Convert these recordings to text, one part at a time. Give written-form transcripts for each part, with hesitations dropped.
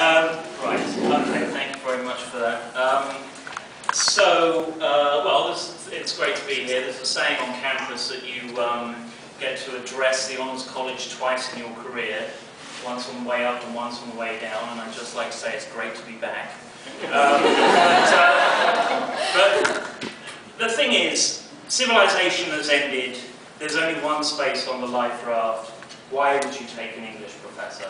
Right, okay, thank you very much for that. Well, it's great to be here. There's a saying on campus that you get to address the Honours College twice in your career, once on the way up and once on the way down, and I'd just like to say it's great to be back. But the thing is, civilization has ended. There's only one space on the Liferaft. Why would you take an English professor?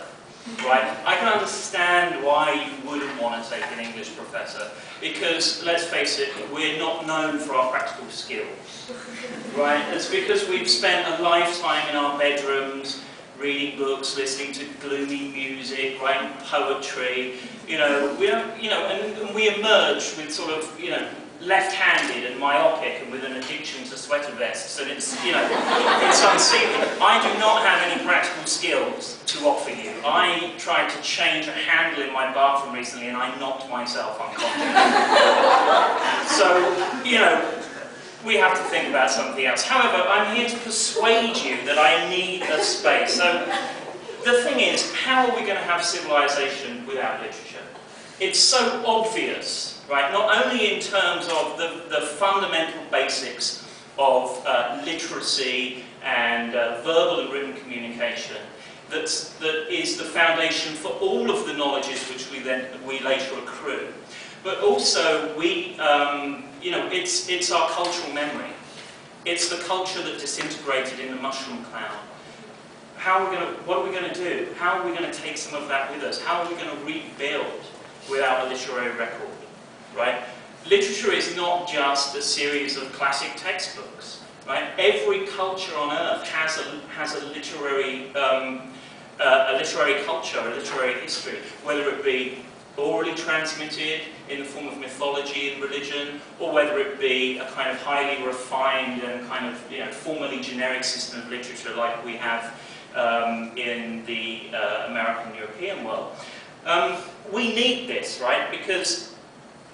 Right? I can understand why you wouldn't want to take an English professor, because, let's face it, we're not known for our practical skills. Right? It's because we've spent a lifetime in our bedrooms, reading books, listening to gloomy music, writing poetry. You know, and we emerge with sort of, left-handed and myopic and with an addiction to sweater vests, and it's, it's unseemly. I do not have any practical skills to offer you. I tried to change a handle in my bathroom recently and I knocked myself unconscious. So, we have to think about something else. However, I'm here to persuade you that I need a space. So, the thing is, how are we going to have civilization without literature? It's so obvious. Right? Not only in terms of the fundamental basics of literacy and verbal and written communication, that is the foundation for all of the knowledges which we later accrue. But also, it's our cultural memory. It's the culture that disintegrated in the mushroom cloud. What are we going to do? How are we going to take some of that with us? How are we going to rebuild without a literary record? Right? Literature is not just a series of classic textbooks. Right? Every culture on earth has a literary culture, a literary history, whether it be orally transmitted in the form of mythology and religion, or whether it be a kind of highly refined and kind of formally generic system of literature like we have in the American European world. We need this, right? Because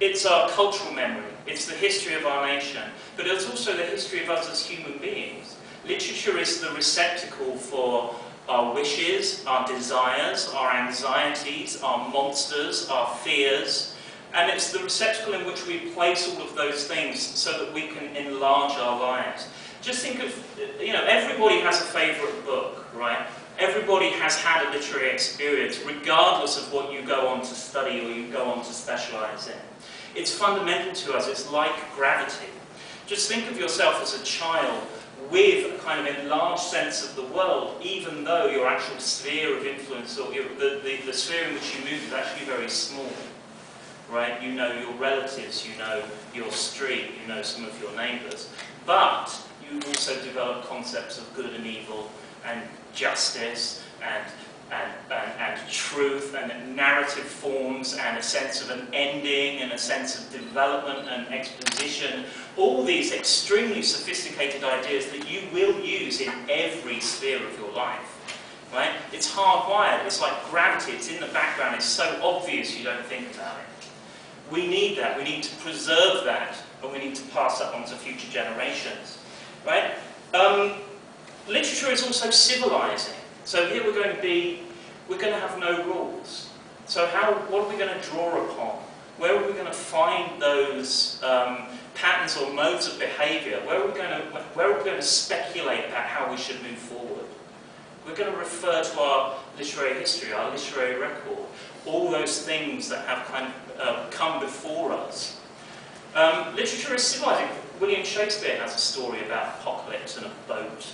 it's our cultural memory, it's the history of our nation, but it's also the history of us as human beings. Literature is the receptacle for our wishes, our desires, our anxieties, our monsters, our fears, and it's the receptacle in which we place all of those things so that we can enlarge our lives. Just think of, everybody has a favourite book, right? Everybody has had a literary experience, regardless of what you go on to study or you go on to specialise in. It's fundamental to us, it's like gravity. Just think of yourself as a child with a kind of enlarged sense of the world, even though your actual sphere of influence, or the sphere in which you move, is actually very small. Right? You know your relatives, you know your street, you know some of your neighbours. But you also develop concepts of good and evil, and justice, and truth, and narrative forms, and a sense of an ending, and a sense of development and exposition. All these extremely sophisticated ideas that you will use in every sphere of your life. Right? It's hardwired, it's like gravity, it's in the background, it's so obvious you don't think about it. We need that, we need to preserve that, and we need to pass that on to future generations. Right? Literature is also civilizing. So here we're going to have no rules. So what are we going to draw upon? Where are we going to find those patterns or modes of behaviour? Where are we going to speculate about how we should move forward? We're going to refer to our literary history, our literary record, all those things that have kind of come before us. Literature is civilizing. William Shakespeare has a story about apocalypse and a boat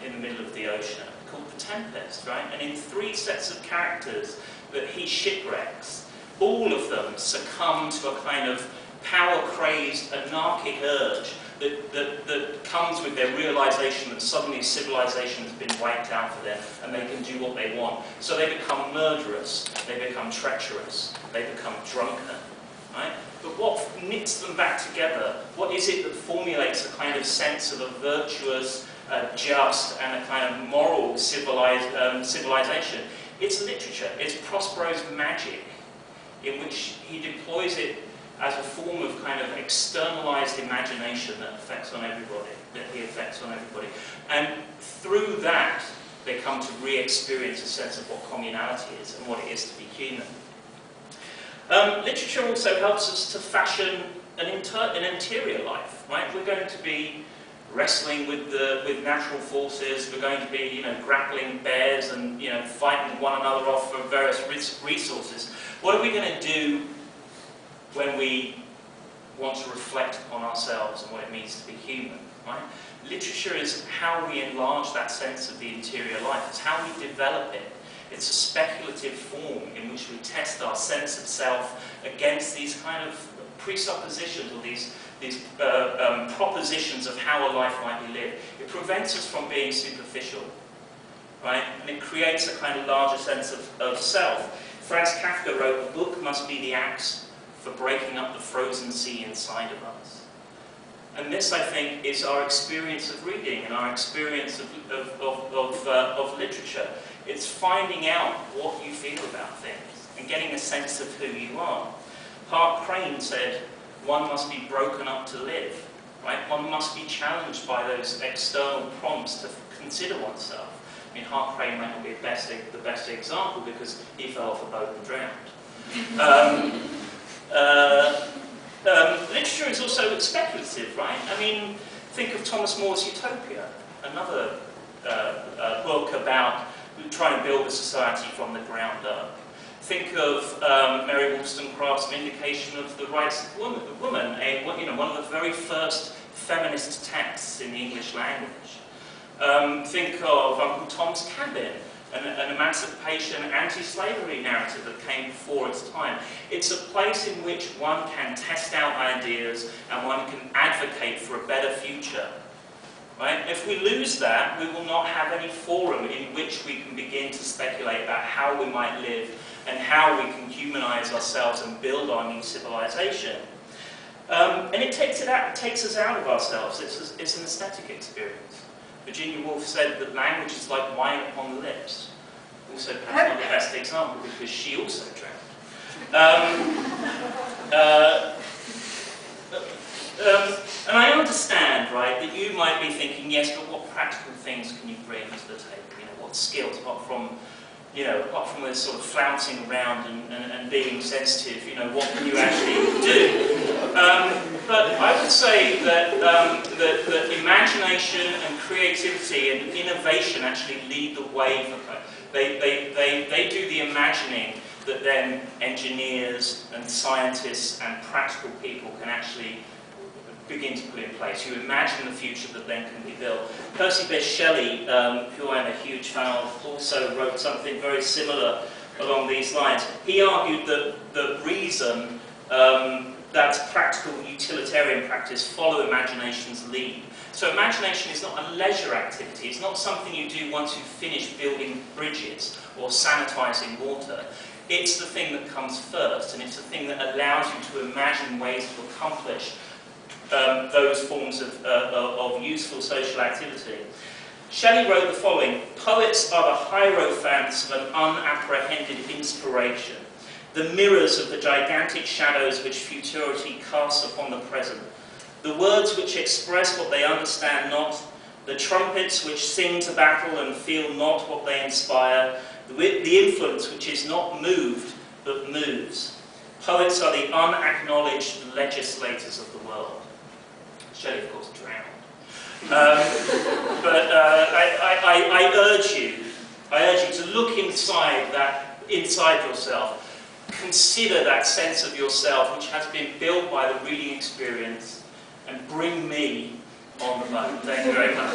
in the middle of the ocean called The Tempest, right? And in 3 sets of characters that he shipwrecks, all of them succumb to a kind of power-crazed, anarchic urge that comes with their realization that suddenly civilization has been wiped out for them and they can do what they want. So they become murderous, they become treacherous, they become drunken, right? But what knits them back together? What is it that formulates a kind of sense of a virtuous, just, and a kind of moral civilization? It's literature. It's Prospero's magic, in which he deploys it as a form of kind of externalized imagination that affects on everybody, that he affects on everybody. And through that, They come to re-experience a sense of what communality is and what it is to be human. Literature also helps us to fashion an interior life, right? We're going to be wrestling with natural forces. We're going to be, grappling bears and, fighting one another off for various resources. What are we going to do when we want to reflect on ourselves and what it means to be human, right? Literature is how we enlarge that sense of the interior life. It's how we develop it. It's a speculative form in which we test our sense of self against these kind of presuppositions or these propositions of how a life might be lived. It prevents us from being superficial, right? And it creates a kind of larger sense of self. Franz Kafka wrote, "A book must be the axe for breaking up the frozen sea inside of us." And this, I think, is our experience of reading and our experience of literature. It's finding out what you feel about things and getting a sense of who you are. Hart Crane said, "One must be broken up to live." Right? One must be challenged by those external prompts to consider oneself. I mean, Hart Crane might not be the best example because he fell off a boat and drowned. Literature is also speculative, right? I mean, think of Thomas More's Utopia, another book about trying to build a society from the ground up. Think of Mary Wollstonecraft's Vindication of the Rights of Woman, one of the very first feminist texts in the English language. Think of Uncle Tom's Cabin, an emancipation, anti-slavery narrative that came before its time. It's a place in which one can test out ideas and one can advocate for a better future. Right? If we lose that, we will not have any forum in which we can begin to speculate about how we might live and how we can humanize ourselves and build our new civilization. And it takes us out of ourselves. It's an aesthetic experience. Virginia Woolf said that language is like wine upon the lips. Also, perhaps not the best example because she also drowned. And I understand, right, that you might be thinking, yes, but what practical things can you bring to the table? What skills, apart from this sort of flouncing around and being sensitive, what can you actually do? But I would say that imagination and creativity and innovation actually lead the way. They do the imagining that then engineers and scientists and practical people can actually begin to put in place. You imagine the future that then can be built. Percy Bysshe Shelley, who I'm a huge fan of, also wrote something very similar along these lines. He argued that the reason that practical utilitarian practice follow imagination's lead. So imagination is not a leisure activity. It's not something you do once you've finished building bridges or sanitizing water. It's the thing that comes first, and it's the thing that allows you to imagine ways to accomplish those forms of useful social activity. Shelley wrote the following: "Poets are the hierophants of an unapprehended inspiration, the mirrors of the gigantic shadows which futurity casts upon the present, the words which express what they understand not, the trumpets which sing to battle and feel not what they inspire, the influence which is not moved but moves. Poets are the unacknowledged legislators of the world." Shelley, of course, drowned. But I urge you to look inside yourself. Consider that sense of yourself which has been built by the reading experience, and bring me on the boat. Thank you very much.